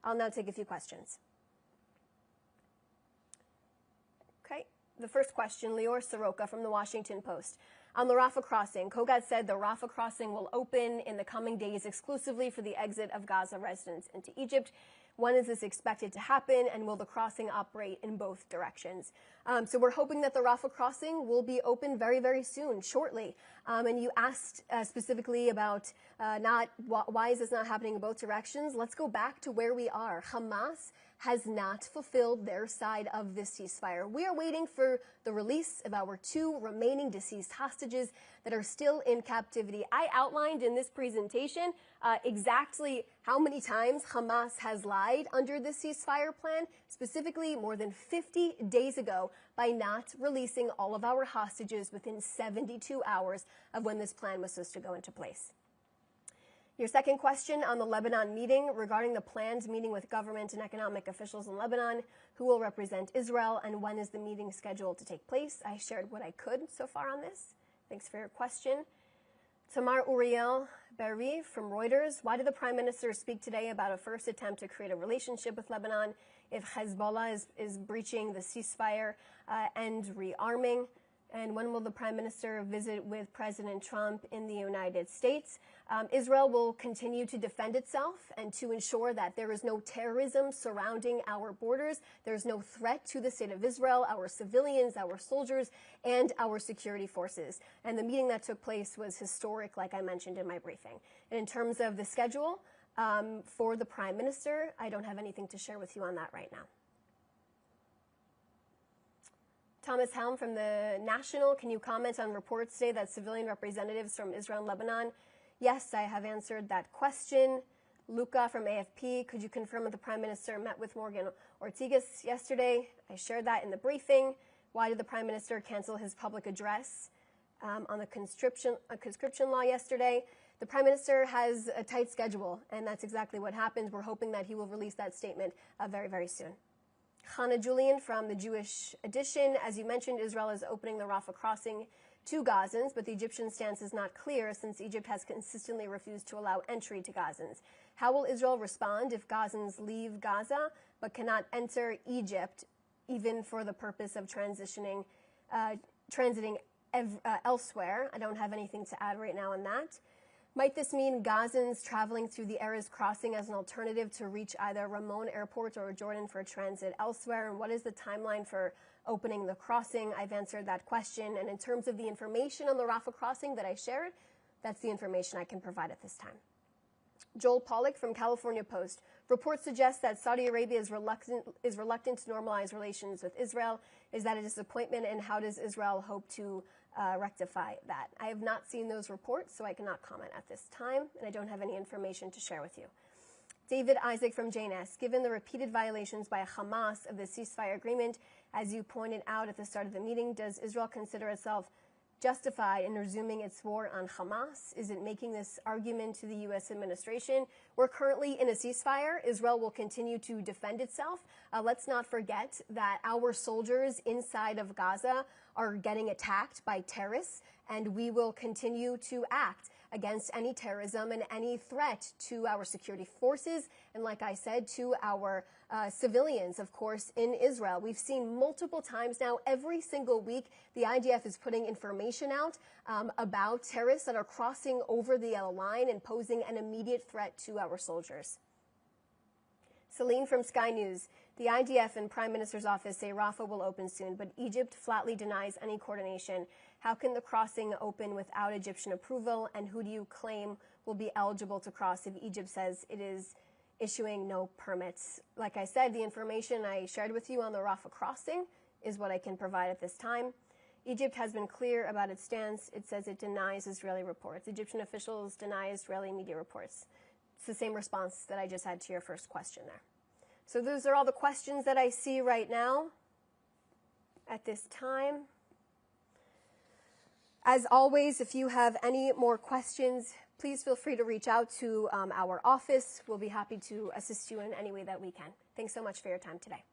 I'll now take a few questions. Okay, the first question, Lior Soroka from the Washington Post. On the Rafah crossing, Kogat said the Rafah crossing will open in the coming days exclusively for the exit of Gaza residents into Egypt. When is this expected to happen, and will the crossing operate in both directions? So we're hoping that the Rafah crossing will be open very, very soon, shortly. And you asked specifically about why is this not happening in both directions? Let's go back to where we are. Hamas has not fulfilled their side of this ceasefire. We are waiting for the release of our 2 remaining deceased hostages that are still in captivity. I outlined in this presentation exactly how many times Hamas has lied under this ceasefire plan, specifically more than 50 days ago, by not releasing all of our hostages within 72 hours of when this plan was supposed to go into place. Your second question on the Lebanon meeting regarding the planned meeting with government and economic officials in Lebanon, who will represent Israel, and when is the meeting scheduled to take place? I shared what I could so far on this. Thanks for your question. Tamar Uriel Berri from Reuters. Why did the Prime Minister speak today about a first attempt to create a relationship with Lebanon if Hezbollah is breaching the ceasefire and rearming? And when will the Prime Minister visit with President Trump in the United States? Israel will continue to defend itself and to ensure that there is no terrorism surrounding our borders. There's no threat to the state of Israel, our civilians, our soldiers, and our security forces. And the meeting that took place was historic, like I mentioned in my briefing. And in terms of the schedule for the Prime Minister, I don't have anything to share with you on that right now. Thomas Helm from the National, can you comment on reports today that civilian representatives from Israel and Lebanon? Yes, I have answered that question. Luca from AFP, could you confirm that the Prime Minister met with Morgan Ortigas yesterday? I shared that in the briefing. Why did the Prime Minister cancel his public address on the conscription law yesterday? The Prime Minister has a tight schedule, and that's exactly what happened. We're hoping that he will release that statement very, very soon. Hannah Julian from the Jewish Edition. As you mentioned, Israel is opening the Rafah crossing to Gazans, but the Egyptian stance is not clear since Egypt has consistently refused to allow entry to Gazans. How will Israel respond if Gazans leave Gaza but cannot enter Egypt, even for the purpose of transiting elsewhere? I don't have anything to add right now on that. Might this mean Gazans traveling through the Erez crossing as an alternative to reach either Ramon Airport or Jordan for transit elsewhere? And what is the timeline for opening the crossing? I've answered that question. And in terms of the information on the Rafah crossing that I shared, that's the information I can provide at this time. Joel Pollack from California Post. Reports suggest that Saudi Arabia is reluctant to normalize relations with Israel. Is that a disappointment, and how does Israel hope to rectify that? I have not seen those reports, so I cannot comment at this time, and I don't have any information to share with you. David Isaac from JNS. Given the repeated violations by Hamas of the ceasefire agreement, as you pointed out at the start of the meeting, does Israel consider itself justified in resuming its war on Hamas? Is it making this argument to the U.S. administration? We're currently in a ceasefire. Israel will continue to defend itself. Let's not forget that our soldiers inside of Gaza are getting attacked by terrorists, and we will continue to act against any terrorism and any threat to our security forces, and like I said, to our civilians, of course, in Israel. We've seen multiple times now, every single week, the IDF is putting information out about terrorists that are crossing over the line and posing an immediate threat to our soldiers. Celine from Sky News. The IDF and Prime Minister's office say Rafah will open soon, but Egypt flatly denies any coordination. How can the crossing open without Egyptian approval, and who do you claim will be eligible to cross if Egypt says it is issuing no permits? Like I said, the information I shared with you on the Rafah crossing is what I can provide at this time. Egypt has been clear about its stance. It says it denies Israeli reports. Egyptian officials deny Israeli media reports. It's the same response that I just had to your first question there. So those are all the questions that I see right now at this time. As always, if you have any more questions, please feel free to reach out to our office. We'll be happy to assist you in any way that we can. Thanks so much for your time today.